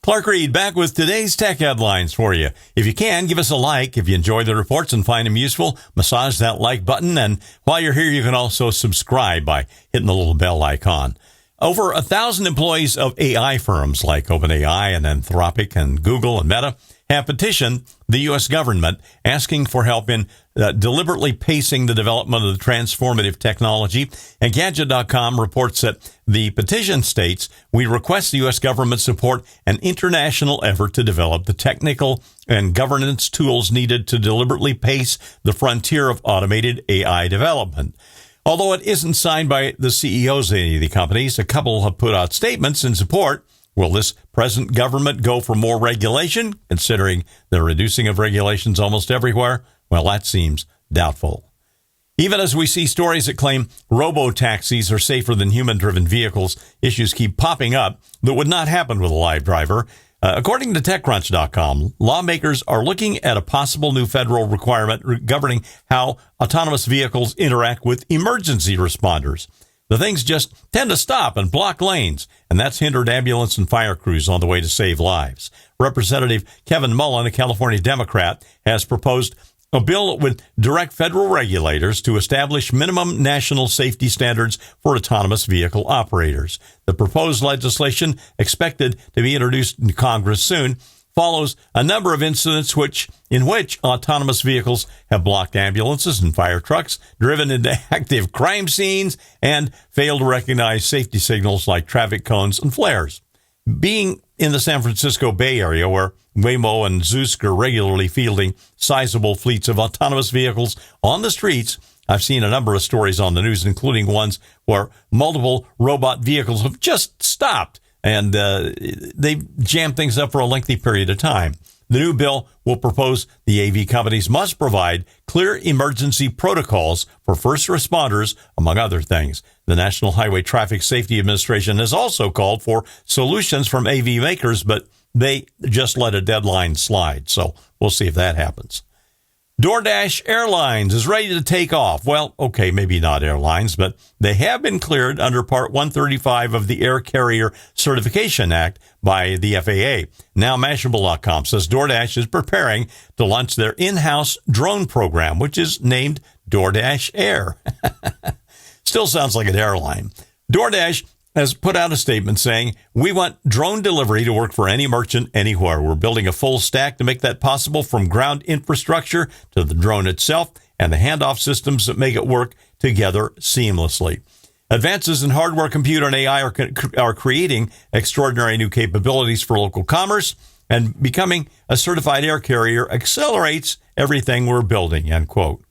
Clark Reid back with today's tech headlines for you. If you can, give us a like. If you enjoy the reports and find them useful, massage that like button. And while you're here, you can also subscribe by hitting the little bell icon. Over 1,000 employees of AI firms like OpenAI and Anthropic and Google and Meta have petitioned the U.S. government asking for help in deliberately pacing the development of the transformative technology. And Gadget.com reports that the petition states, "We request the U.S. government support an international effort to develop the technical and governance tools needed to deliberately pace the frontier of automated AI development." Although it isn't signed by the CEOs of any of the companies, a couple have put out statements in support. Will this present government go for more regulation, considering the reducing of regulations almost everywhere? Well, that seems doubtful. Even as we see stories that claim robo-taxis are safer than human-driven vehicles, issues keep popping up that would not happen with a live driver. According to TechCrunch.com, lawmakers are looking at a possible new federal requirement governing how autonomous vehicles interact with emergency responders. The things just tend to stop and block lanes, and that's hindered ambulance and fire crews on the way to save lives. Representative Kevin Mullen, a California Democrat, has proposed a bill that would direct federal regulators to establish minimum national safety standards for autonomous vehicle operators. The proposed legislation, expected to be introduced in Congress soon, follows a number of incidents in which autonomous vehicles have blocked ambulances and fire trucks, driven into active crime scenes, and failed to recognize safety signals like traffic cones and flares. Being in the San Francisco Bay Area, where Waymo and Zoosk are regularly fielding sizable fleets of autonomous vehicles on the streets, I've seen a number of stories on the news, including ones where multiple robot vehicles have just stopped and they've jammed things up for a lengthy period of time. The new bill will propose the AV companies must provide clear emergency protocols for first responders, among other things. The National Highway Traffic Safety Administration has also called for solutions from AV makers, but they just let a deadline slide. So we'll see if that happens. DoorDash Airlines is ready to take off. Well, okay, maybe not airlines, but they have been cleared under Part 135 of the Air Carrier Certification Act by the FAA. Now, Mashable.com says DoorDash is preparing to launch their in-house drone program, which is named DoorDash Air. Still sounds like an airline. DoorDash has put out a statement saying, "We want drone delivery to work for any merchant anywhere. We're building a full stack to make that possible, from ground infrastructure to the drone itself and the handoff systems that make it work together seamlessly." Advances in hardware, compute, and AI are creating extraordinary new capabilities for local commerce, and becoming a certified air carrier accelerates everything we're building, end quote.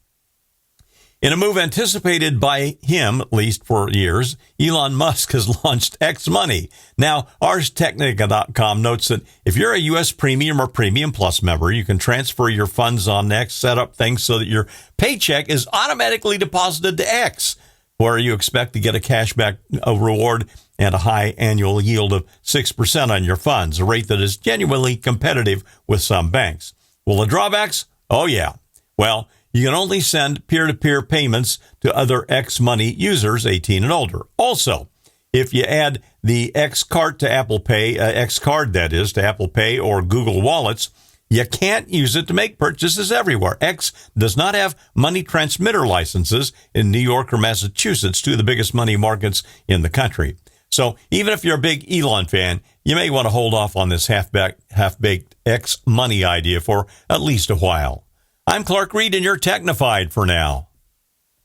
In a move anticipated by him, at least for years, Elon Musk has launched X Money. Now, ArsTechnica.com notes that if you're a U.S. Premium or Premium Plus member, you can transfer your funds on X, set up things so that your paycheck is automatically deposited to X, where you expect to get a cashback reward and a high annual yield of 6% on your funds, a rate that is genuinely competitive with some banks. Well, the drawbacks? Oh, yeah. Well, you can only send peer-to-peer payments to other X Money users 18 and older. Also, if you add the X card to Apple Pay, X card that is, to Apple Pay or Google Wallets, you can't use it to make purchases everywhere. X does not have money transmitter licenses in New York or Massachusetts, two of the biggest money markets in the country. So even if you're a big Elon fan, you may want to hold off on this half-baked X Money idea for at least a while. I'm Clark Reid, and you're Technified for now.